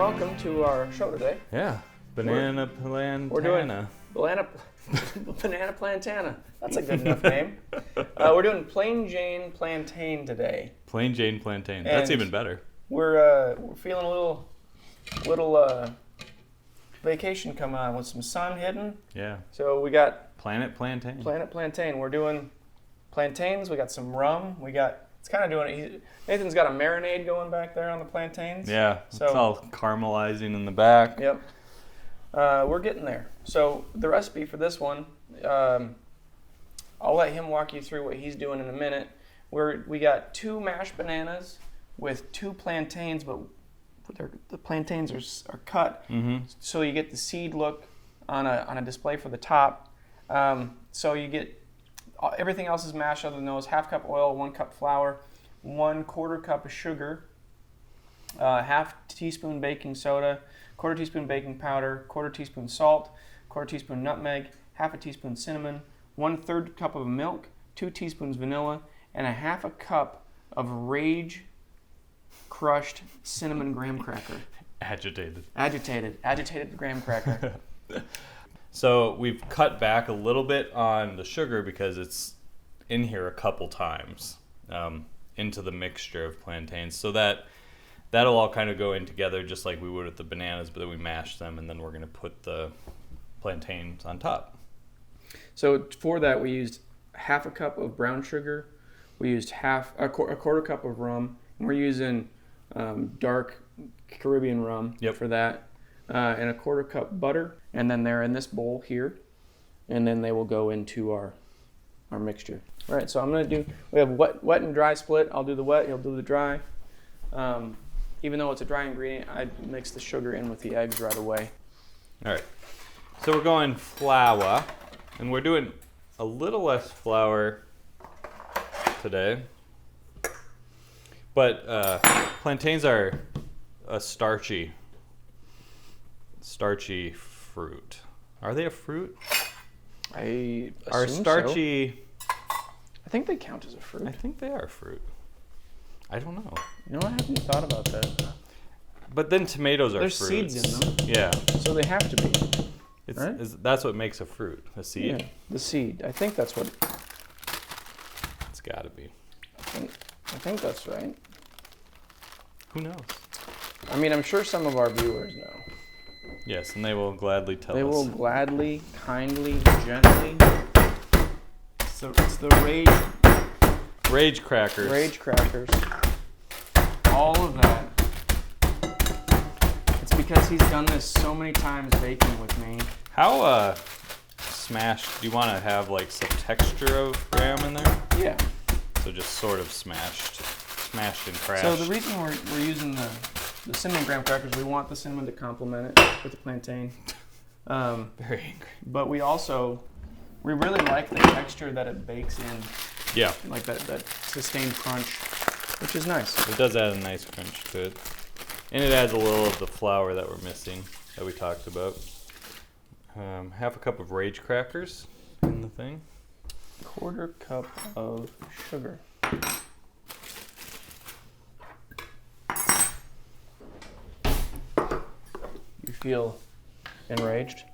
welcome to our show today. Yeah, Banana Plantana. We're doing Banana Plantana. That's a good enough name. We're doing Plain Jane Plantain today. Plain Jane Plantain. That's even better. We're feeling a little vacation coming on with some sun hitting. Yeah. So we got Plantain. Plantain. We're doing plantains. We got some rum. It's kind of doing. Nathan's got a marinade going back there on the plantains. Yeah. So it's all caramelizing in the back. Yep. We're getting there. So the recipe for this one, I'll let him walk you through what he's doing in a minute. We got 2 mashed bananas with 2 plantains, but the plantains are cut, so you get the seed look on a display for the top. So you get everything else is mashed other than those. 1/2 cup oil, 1 cup flour, 1/4 cup of sugar, 1/2 teaspoon baking soda, 1/4 teaspoon baking powder, 1/4 teaspoon salt, 1/4 teaspoon nutmeg, 1/2 teaspoon cinnamon, 1/3 cup of milk, 2 teaspoons vanilla, and 1/2 cup of Rage crushed cinnamon graham cracker. Agitated graham cracker. So we've cut back a little bit on the sugar because it's in here a couple times into the mixture of plantains. So that'll all kind of go in together just like we would with the bananas, but then we mash them and then we're going to put the plantains on top. So for that we used 1/2 cup of brown sugar, we used a 1/4 cup of rum, and we're using dark Caribbean rum for that, and 1/4 cup butter, and then they're in this bowl here, and then they will go into our mixture. All right, so we have wet and dry split. I'll do the wet, he'll do the dry. Even though it's a dry ingredient, I mix the sugar in with the eggs right away. All right, so we're going flour, and we're doing a little less flour today. But plantains are a starchy fruit. Are they a fruit? I are assume starchy. So. I think they count as a fruit. I think they are a fruit. I don't know. You know, I haven't thought about that. But then tomatoes are There's fruits. There's seeds in them. Yeah. So they have to be. Right? That's what makes a fruit. A seed? Yeah, the seed. I think that's what. It's got to be. I think that's right. Who knows? I mean, I'm sure some of our viewers know. Yes, and they will gladly tell us. They will gladly, kindly, gently. So it's the Rage crackers. Rage crackers. All of that. It's because he's done this so many times baking with me. How smashed? Do you want to have like some texture of graham in there? Yeah. So just sort of smashed and crashed. So the reason we're using the cinnamon graham crackers, we want the cinnamon to complement it with the plantain. Very angry. But we really like the texture that it bakes in. Yeah. Like that sustained crunch, which is nice. It does add a nice crunch to it. And it adds a little of the flour that we're missing that we talked about. 1/2 cup of Rage crackers in the thing. 1/4 cup of sugar. You feel enraged?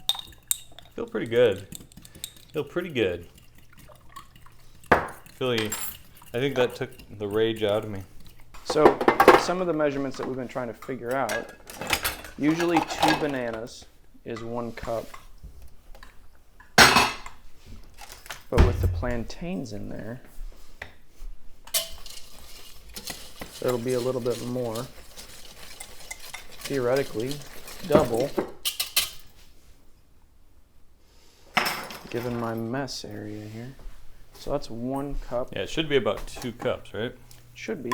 Feel pretty good. I think that took the rage out of me. So some of the measurements that we've been trying to figure out, usually 2 bananas is 1 cup. But with the plantains in there, it'll be a little bit more. Theoretically, double. Given my mess area here. So that's 1 cup. Yeah, it should be about 2 cups, right? Should be.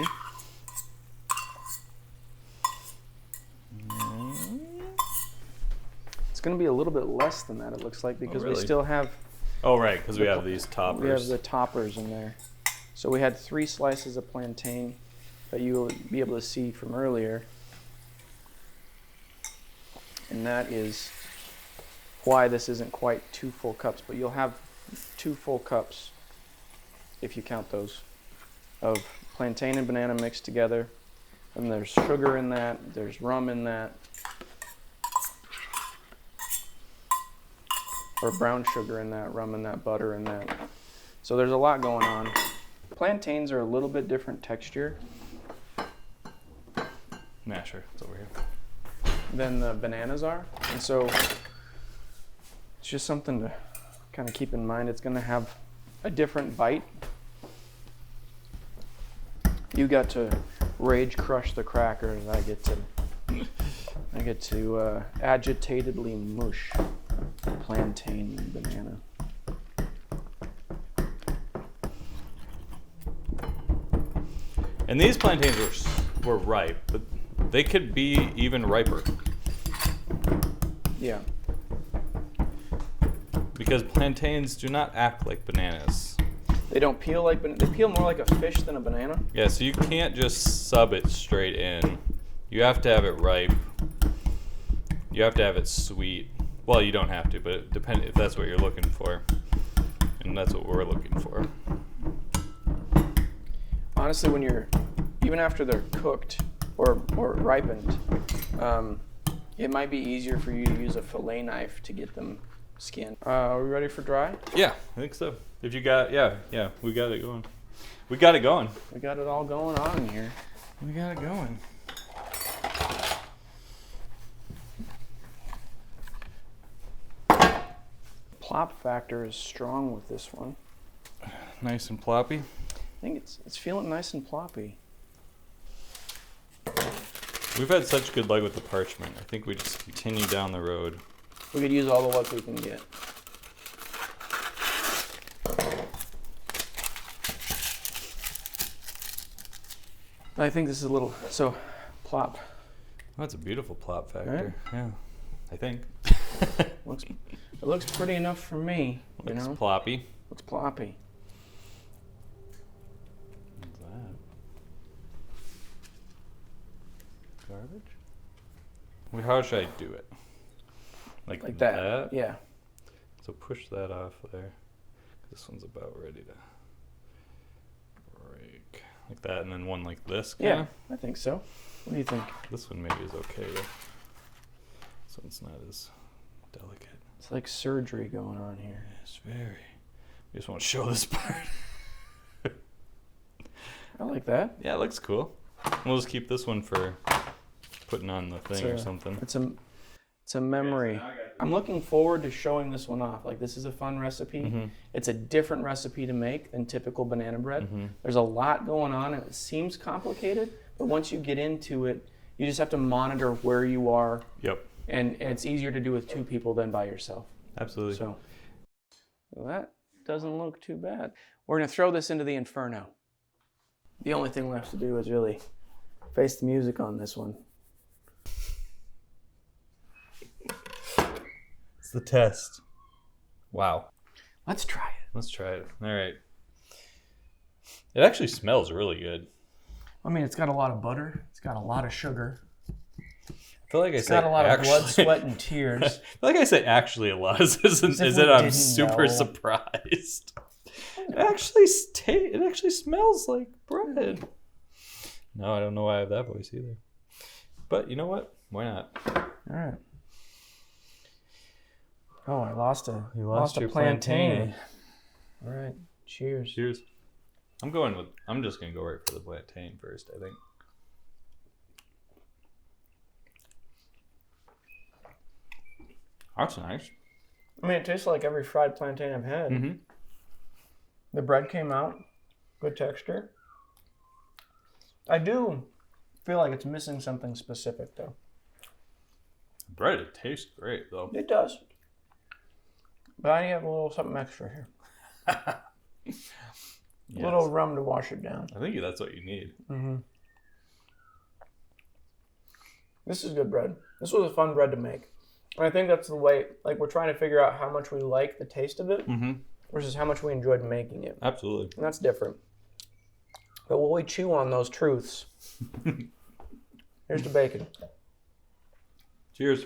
It's going to be a little bit less than that, it looks like, because we still have... Oh, right, because we have these toppers. We have the toppers in there. So we had 3 slices of plantain that you will be able to see from earlier. And that is why this isn't quite 2 full cups, but you'll have 2 full cups, if you count those, of plantain and banana mixed together. And there's sugar in that, there's rum in that, or brown sugar in that, rum in that, butter in that. So there's a lot going on. Plantains are a little bit different texture Nah, sure. It's over here. than the bananas are. And so it's just something to kind of keep in mind. It's going to have a different bite. You got to rage crush the crackers. I get to agitatedly mush plantain and banana. And these plantains were ripe, but they could be even riper. Yeah. Because plantains do not act like bananas. They don't peel like they peel more like a fish than a banana. Yeah, so you can't just sub it straight in. You have to have it ripe. You have to have it sweet. Well, you don't have to, but it depends if that's what you're looking for. And that's what we're looking for. Honestly, when you're, even after they're cooked or ripened, it might be easier for you to use a fillet knife to get them skinned. Are we ready for dry? Yeah, I think so. If you got, yeah, we got it going. We got it going. We got it all going on here. We got it going. Plop factor is strong with this one. Nice and ploppy. I think it's feeling nice and ploppy. We've had such good luck with the parchment. I think we just continue down the road. We could use all the luck we can get. I think this is a little, so plop. Oh, that's a beautiful plop factor. Right? Yeah, I think. It looks pretty enough for me. Looks you know? ploppy. Looks ploppy. What's that? Garbage? Well, how should I do it? Like that. Yeah. So push that off there. This one's about ready to break. Like that, and then one like this. Yeah, I think so. What do you think? This one maybe is okay. This one's not as delicate. It's like surgery going on here. It's very. We just want to show this part. I like that. Yeah, it looks cool. We'll just keep this one for putting on the thing or something. It's a memory. I'm looking forward to showing this one off. Like, this is a fun recipe. Mm-hmm. It's a different recipe to make than typical banana bread. Mm-hmm. There's a lot going on, and it seems complicated, but once you get into it, you just have to monitor where you are. Yep. And it's easier to do with two people than by yourself. Absolutely. So well, that doesn't look too bad. We're going to throw this into the inferno. The only thing left to do is really face the music on this one. It's the test. Wow. Let's try it. Let's try it. All right. It actually smells really good. I mean, it's got a lot of butter. It's got a lot of sugar. I feel like It's got a lot of blood, sweat, and tears. I feel like I say actually a lot. Is it I'm super surprised. It actually smells like bread. No, I don't know why I have that voice either. But you know what? Why not? All right. Oh, I lost a your plantain. All right. Cheers. Cheers. I'm just gonna go right for the plantain first, I think. That's nice. I mean, it tastes like every fried plantain I've had. Mm-hmm. The bread came out. Good texture. I do feel like it's missing something specific, though. Bread, it tastes great, though. It does. But I have a little something extra here. Yes. A little rum to wash it down. I think that's what you need. Mm-hmm. This is good bread. This was a fun bread to make. And I think that's the way, like, we're trying to figure out how much we like the taste of it versus how much we enjoyed making it. Absolutely. And that's different. But while we chew on those truths, here's the bacon. Cheers.